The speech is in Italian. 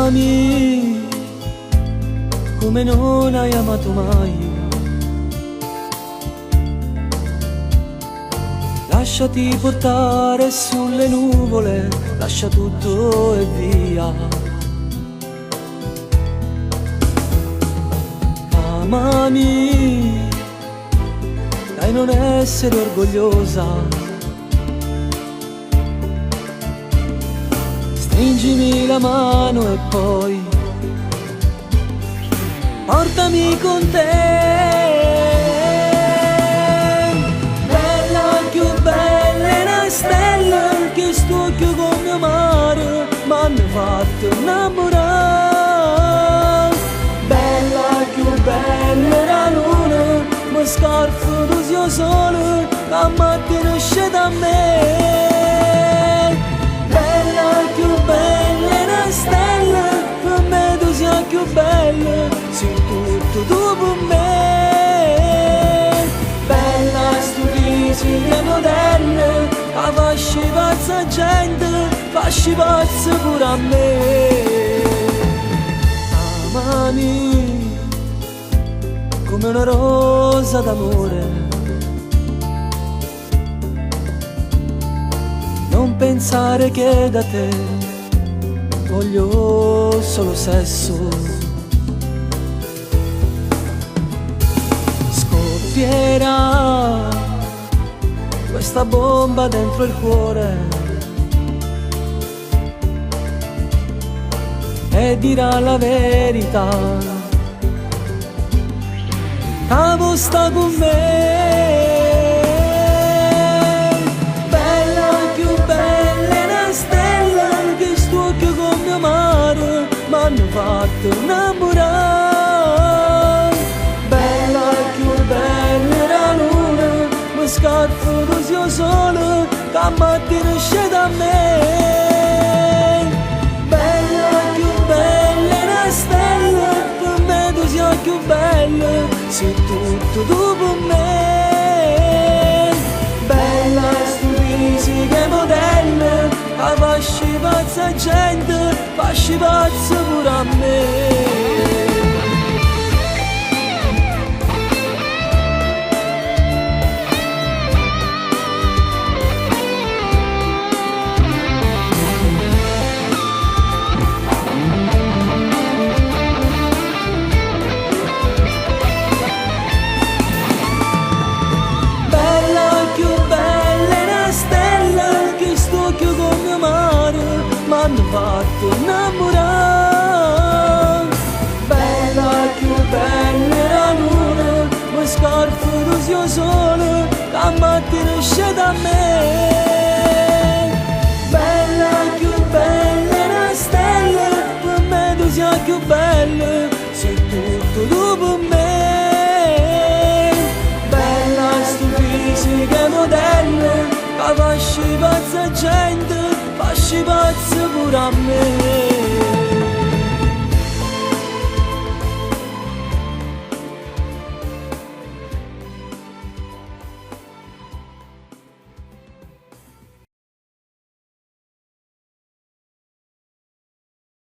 Amami come non hai amato mai. Lasciati portare sulle nuvole, lascia tutto e via. Amami, dai non essere orgogliosa. Stringimi la mano e poi portami con te. Bella, più bella è una stella che sto occhio con mio mare m'hanno fatto innamorare. Bella, più bella è la luna, mi scarfo do sia sole, la mattina esce da me. Più bella è una stella, per me tu sei più bella, sei tutto dopo me. Bella sto fisica moderna, la fasci pazza gente, fasci pazza pure a me. Amami come una rosa d'amore, non pensare che da te voglio solo sesso. Scoppierà questa bomba dentro il cuore e dirà la verità. Cavo sta con me. M'hanno fatto innamorare. Bella, più bella è la luna, mi scarfo do sia sole, che mattina esce da me. Bella, più bella è una stella, per me tu sei più bella, sei tutto dopo me. Bella sto fisica moderna, la fasci pazza gente, fasci pazza pure a me. Bella, più bella è una stella che sto occhio con mio mare m'hanno fatto innamorare. Bella, più bella è la luna, mi scarfo do sia sole, la mattina esce da me. Bella, più bella è una stella, per me tu sei più bella, sei tutto dopo me. Bella sto fisica moderna, la fasci pazza gente, fasci pazza pure a me.